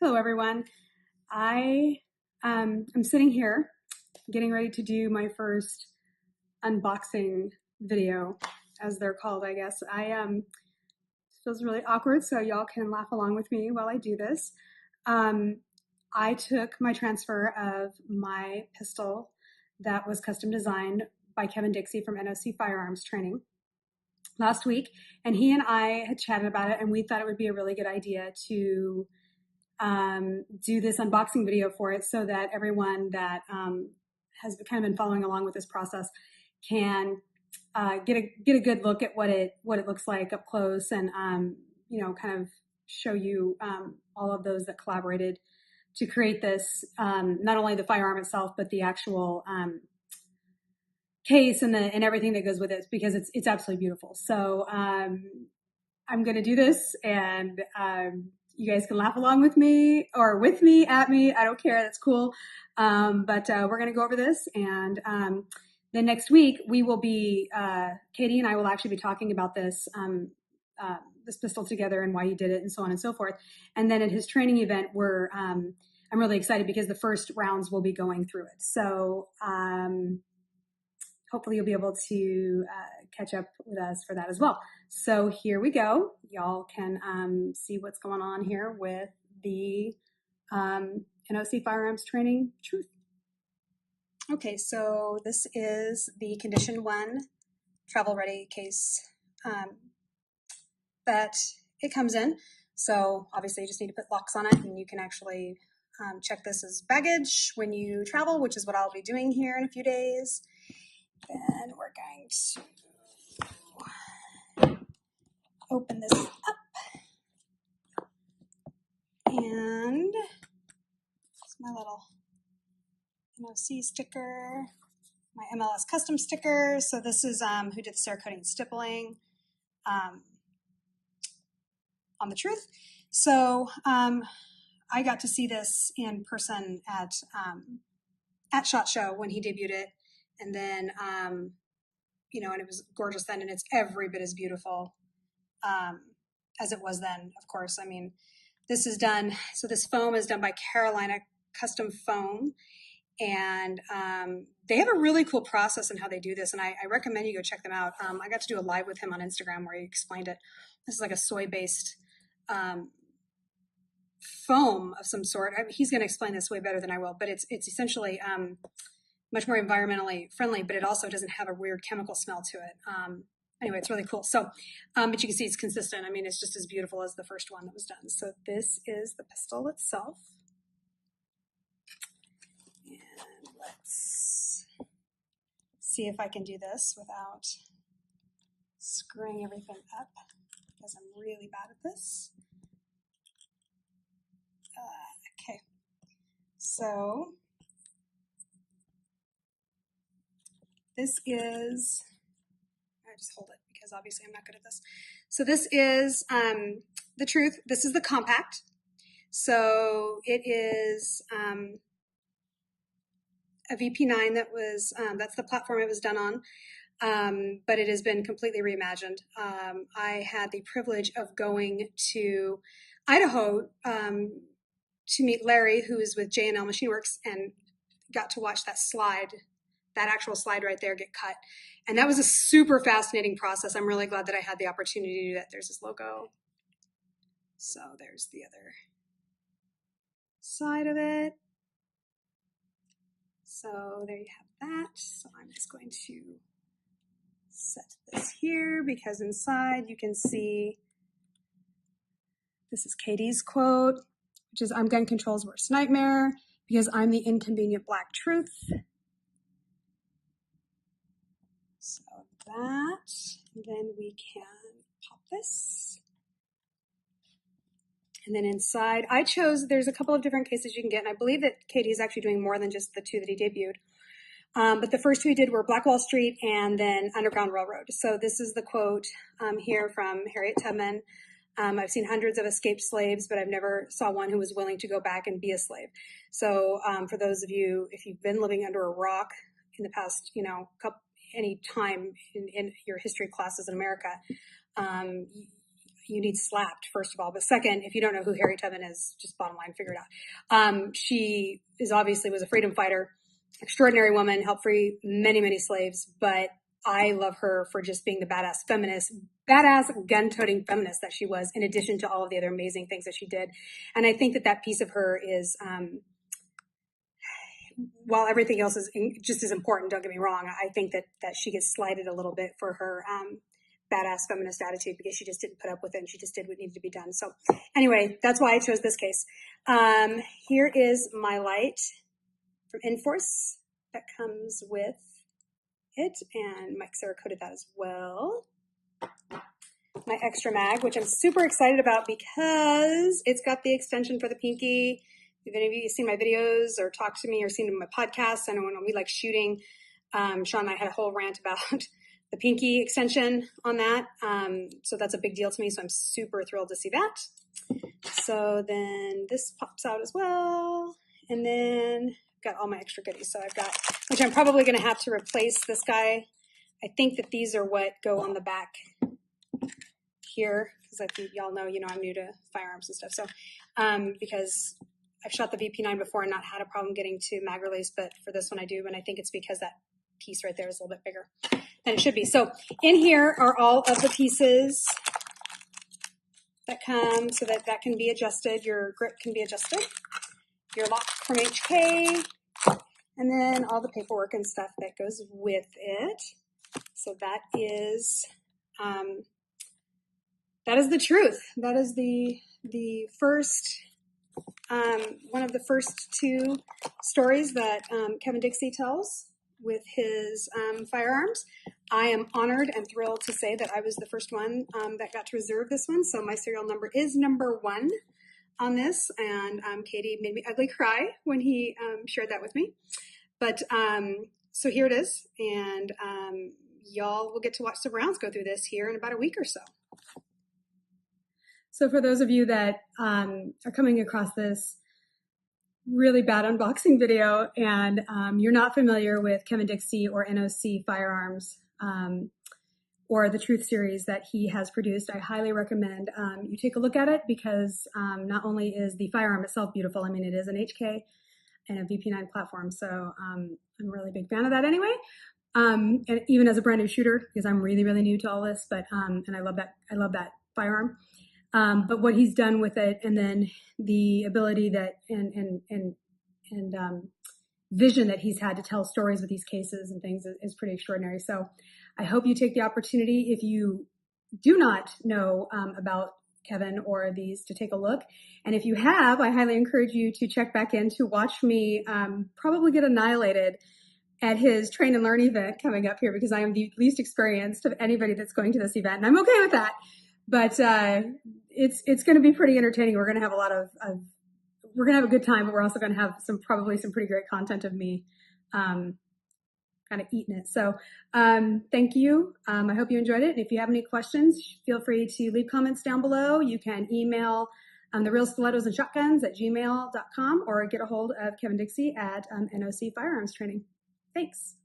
Hello, everyone. I am sitting here getting ready to do my first unboxing video, as they're called, I guess. Feels really awkward, so y'all can laugh along with me while I do this. I took my transfer of my pistol that was custom designed by Kevin Dixie from NOC Firearms training last week, and he and I had chatted about it, and we thought it would be a really good idea to do this unboxing video for it so that everyone that has kind of been following along with this process can get a good look at what it looks like up close, and kind of show you all of those that collaborated to create this, not only the firearm itself but the actual case and everything that goes with it, because it's absolutely beautiful. So I'm going to do this, and you guys can laugh along with me or with me, at me. I don't care. That's cool. But we're going to go over this. And then next week, we will be, Katie and I will actually be talking about this, this pistol together and why he did it and so on and so forth. And then at his training event, I'm really excited because the first rounds will be going through it. So hopefully you'll be able to catch up with us for that as well. So here we go. Y'all can see what's going on here with the NOC Firearms Training Truth. Okay, so this is the Condition 1 travel ready case that it comes in. So obviously you just need to put locks on it, and you can actually check this as baggage when you travel, which is what I'll be doing here in a few days. Then we're going to open this up, and it's my little NOC sticker, my MLS custom sticker. So this is who did the Cerakoting and stippling on the Truth. So I got to see this in person at SHOT Show when he debuted it, and then and it was gorgeous then, and it's every bit as beautiful as it was then. Of course, I mean, this is done. So this foam is done by Carolina Custom Foam, and they have a really cool process in how they do this, and I recommend you go check them out. I got to do a live with him on Instagram where he explained it. This is like a soy-based foam of some sort. He's going to explain this way better than I will, but it's essentially much more environmentally friendly, but it also doesn't have a weird chemical smell to it. Anyway, it's really cool. So, but you can see it's consistent. I mean, it's just as beautiful as the first one that was done. So this is the pistol itself. And let's see if I can do this without screwing everything up, because I'm really bad at this. Okay, so this is, I just hold it because obviously I'm not good at this. So this is the Truth. This is the compact. So it is a VP9 that was, that's the platform it was done on, but it has been completely reimagined. I had the privilege of going to Idaho to meet Larry, who is with J&L Machine Works, and got to watch that slide, that actual slide right there, get cut. And that was a super fascinating process. I'm really glad that I had the opportunity to do that. There's this logo. So there's the other side of it. So there you have that. So I'm just going to set this here, because inside you can see, this is Katie's quote, which is, "I'm gun control's worst nightmare because I'm the inconvenient black truth." So that, and then we can pop this. And then inside, I chose, there's a couple of different cases you can get, and I believe that Katie is actually doing more than just the two that he debuted. But the first two he did were Black Wall Street and then Underground Railroad. So this is the quote here from Harriet Tubman. "I've seen hundreds of escaped slaves, but I've never saw one who was willing to go back and be a slave." So for those of you, if you've been living under a rock in the past, any time in your history classes in America, you need slapped, first of all. But second, if you don't know who Harriet Tubman is, just bottom line, figure it out. She was a freedom fighter, extraordinary woman, helped free many, many slaves. But I love her for just being the badass feminist, badass gun-toting feminist that she was, in addition to all of the other amazing things that she did. And I think that that piece of her is, while everything else is just as important, don't get me wrong, I think that she gets slighted a little bit for her badass feminist attitude, because she just didn't put up with it and she just did what needed to be done. So anyway, that's why I chose this case. Here is my light from Inforce that comes with it, and Mike Sarah coded that as well. My extra mag, which I'm super excited about because it's got the extension for the pinky. If any of you have seen my videos or talked to me or seen my podcasts, I know when we like shooting, Sean and I had a whole rant about the pinky extension on that. So that's a big deal to me. So I'm super thrilled to see that. So then this pops out as well. And then got all my extra goodies. So I've got, which I'm probably going to have to replace this guy. I think that these are what go on the back here, because I think y'all know, I'm new to firearms and stuff. So because I've shot the VP9 before and not had a problem getting to mag release, but for this one I do, and I think it's because that piece right there is a little bit bigger than it should be. So in here are all of the pieces that come, so that can be adjusted. Your grip can be adjusted. Your lock from HK, and then all the paperwork and stuff that goes with it. So that is the truth. That is the first, one of the first two stories that Kevin Dixie tells with his firearms. I am honored and thrilled to say that I was the first one that got to reserve this one. So my serial number is number 1 on this, and Katie made me ugly cry when he shared that with me. But so here it is, and y'all will get to watch some rounds go through this here in about a week or so. So for those of you that are coming across this really bad unboxing video and you're not familiar with Kevin Dixie or NOC Firearms or the Truth series that he has produced, I highly recommend you take a look at it, because not only is the firearm itself beautiful, I mean, it is an HK and a VP9 platform, so I'm a really big fan of that anyway. And even as a brand new shooter, because I'm really, really new to all this, but and I love that firearm. But what he's done with it, and then the ability that and vision that he's had to tell stories with these cases and things is pretty extraordinary. So I hope you take the opportunity, if you do not know about Kevin or these, to take a look. And if you have, I highly encourage you to check back in to watch me probably get annihilated at his train and learn event coming up here, because I am the least experienced of anybody that's going to this event, and I'm okay with that. But it's going to be pretty entertaining. We're going to have a lot of we're going to have a good time, but we're also going to have probably some pretty great content of me kind of eating it. So thank you. I hope you enjoyed it. And if you have any questions, feel free to leave comments down below. You can email the real Stilettos and Shotguns at gmail.com, or get a hold of Kevin Dixie at NOC Firearms Training. Thanks.